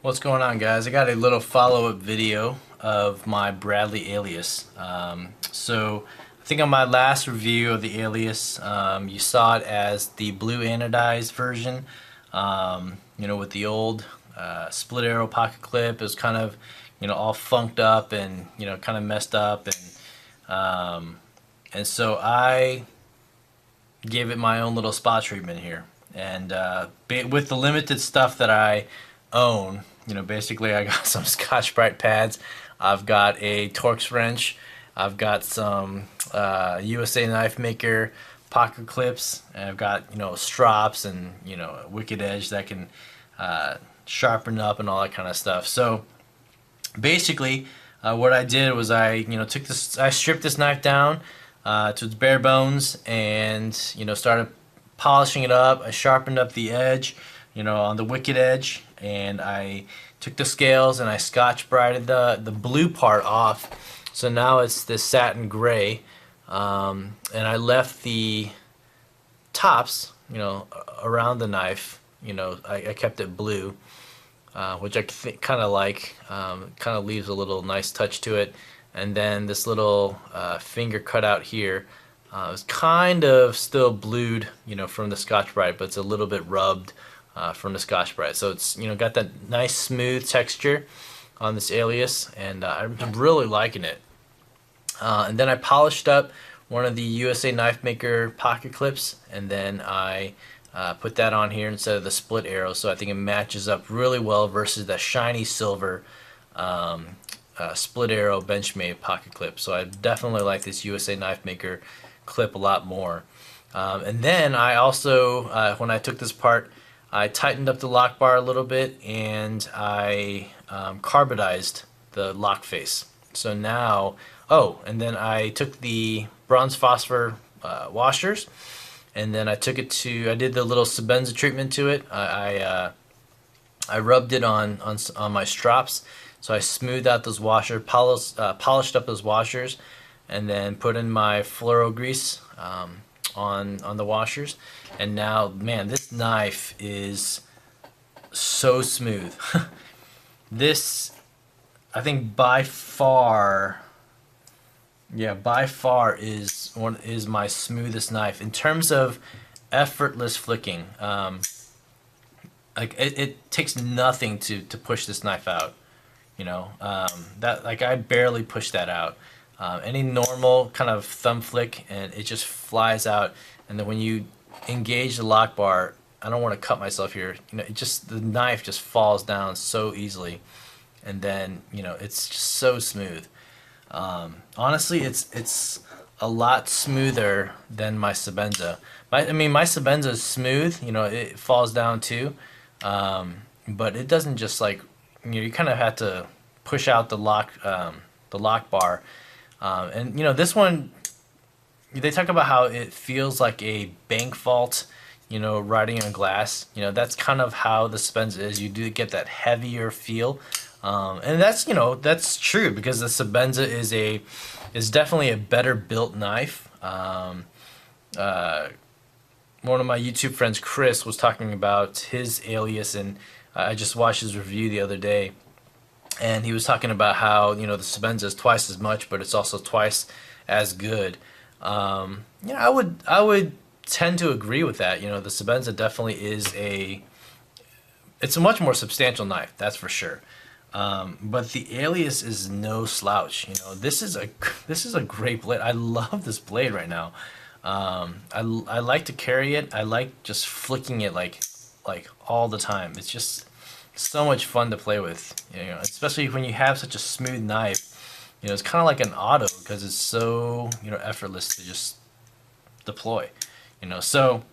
What's going on, guys? I got a little follow-up video of my Bradley Alias. I think on my last review of the Alias, you saw it as the blue anodized version, with the old split arrow pocket clip. It was kind of, all funked up and, kind of messed up. And so I gave it my own little spot treatment here. And with the limited stuff that I own, basically I got some Scotch-Brite pads, I've got a Torx wrench, I've got some USA knife maker pocket clips, and I've got strops and a wicked edge that can sharpen up and all that kind of stuff. So basically, what I did was I stripped this knife down to its bare bones and started polishing it up. I sharpened up the edge, on the wicked edge, and I took the scales and I Scotch-Brited the blue part off. So now it's this satin gray, and I left the tops, around the knife. I kept it blue, which I kind of like. Kind of leaves a little nice touch to it. And then this little finger cutout here is kind of still blued, from the Scotch-Brite, but it's a little bit rubbed from the Scotch-Brite. So it's got that nice smooth texture on this Alias, and I'm really liking it. And then I polished up one of the USA Knife Maker pocket clips, and then I put that on here instead of the split arrow, so I think it matches up really well versus the shiny silver split arrow Benchmade pocket clip. So I definitely like this USA Knife Maker clip a lot more. And then I also, when I took this apart, I tightened up the lock bar a little bit, and I carbonized the lock face. So now, and then I took the bronze phosphor washers, and then I did the little Sebenza treatment to it. I rubbed it on my strops. So I smoothed out those washers, polished up those washers, and then put in my fluoro grease on the washers. And now, man, this knife is so smooth. This, I think, by far is my smoothest knife in terms of effortless flicking. It takes nothing to push this knife out. I barely push that out. Any normal kind of thumb flick and it just flies out. And then when you engage the lock bar, I don't want to cut myself here. The knife just falls down so easily, and then it's just so smooth. Honestly, it's a lot smoother than my Sebenza. My Sebenza is smooth. It falls down too, but it doesn't just you kind of have to push out the lock bar, and this one, they talk about how it feels like a bank vault, riding on glass. That's kind of how the Sebenza is. You do get that heavier feel, and that's true because the Sebenza is definitely a better built knife. One of my YouTube friends, Chris, was talking about his Alias, and I just watched his review the other day, and he was talking about how the Sebenza is twice as much, but it's also twice as good. I would tend to agree with that. The Sebenza definitely it's a much more substantial knife, that's for sure. But the Alias is no slouch. This is a great blade. I love this blade right now. I like to carry it. I like just flicking it like all the time. It's just so much fun to play with. Especially when you have such a smooth knife. It's kind of like an auto because it's so effortless to just deploy. So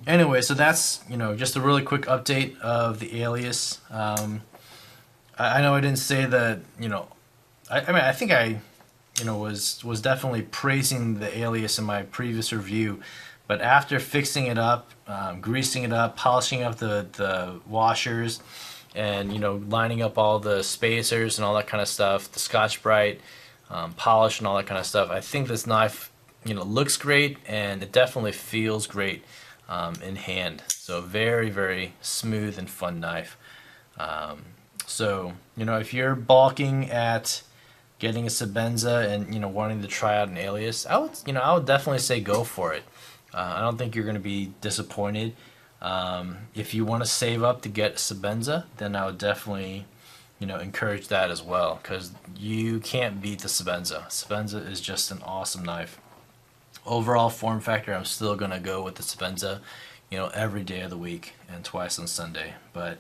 anyway, so that's just a really quick update of the Alias. I know I didn't say that. I think I was definitely praising the Alias in my previous review, but after fixing it up, greasing it up, polishing up the washers, and lining up all the spacers and all that kind of stuff, the Scotch-Brite polish and all that kind of stuff, I think this knife looks great, and it definitely feels great. in hand. So very, very smooth and fun knife. So, you know, if you're balking at getting a Sebenza and, you know, wanting to try out an Alias, I would definitely say go for it. I don't think you're going to be disappointed. If you want to save up to get a Sebenza, then I would definitely, you know, encourage that as well, because you can't beat the Sebenza. Sebenza is just an awesome knife. Overall form factor, I'm still going to go with the Sebenza, you know, every day of the week and twice on Sunday. But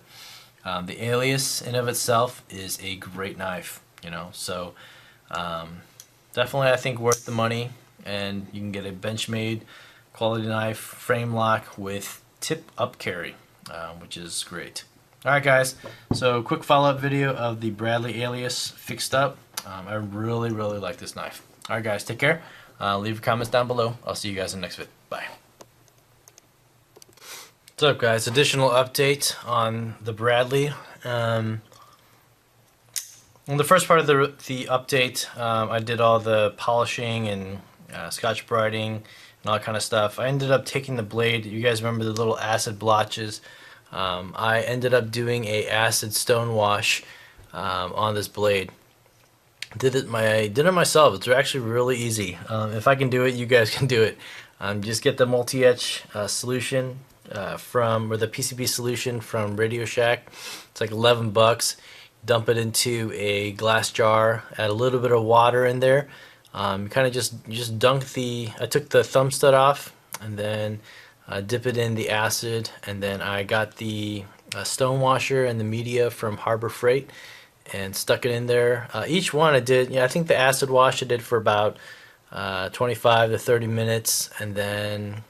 the Alias in of itself is a great knife, you know, so definitely I think worth the money, and you can get a Benchmade quality knife, frame lock with tip up carry, which is great. Alright guys, so quick follow-up video of the Bradley Alias fixed up. I really like this knife. Alright guys, take care. Leave your comments down below. I'll see you guys in the next vid. Bye. What's up guys, additional update on the Bradley. On the first part of the update, I did all the polishing and scotch brighting and all that kind of stuff. I ended up taking the blade. You guys remember the little acid blotches? I ended up doing a acid stonewash on this blade. Did it myself. It's actually really easy. If I can do it, you guys can do it. Just get the multi-etch solution or the PCB solution from Radio Shack. It's like 11 bucks. Dump it into a glass jar, add a little bit of water in there. You kind of just dunk I took the thumb stud off, and then dip it in the acid, and then I got the stone washer and the media from Harbor Freight and stuck it in there. Each one I did, I think the acid wash I did for about 25 to 30 minutes, and then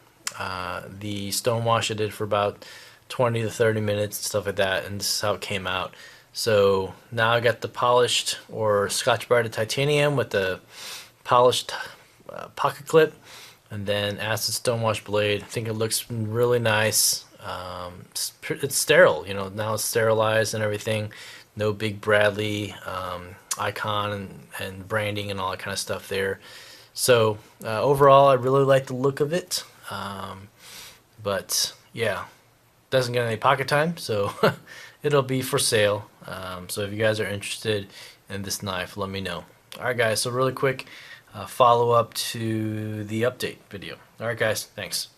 the stone wash I did for about 20 to 30 minutes, stuff like that, and this is how it came out. So now I got the polished or scotch brighted titanium with the polished pocket clip, and then acid stonewash blade. I think it looks really nice. It's sterile, now it's sterilized and everything. No big Bradley icon and branding and all that kind of stuff there. So overall, I really like the look of it. But yeah, doesn't get any pocket time, so it'll be for sale. So if you guys are interested in this knife, let me know. Alright guys, so really quick follow up to the update video. Alright guys, thanks.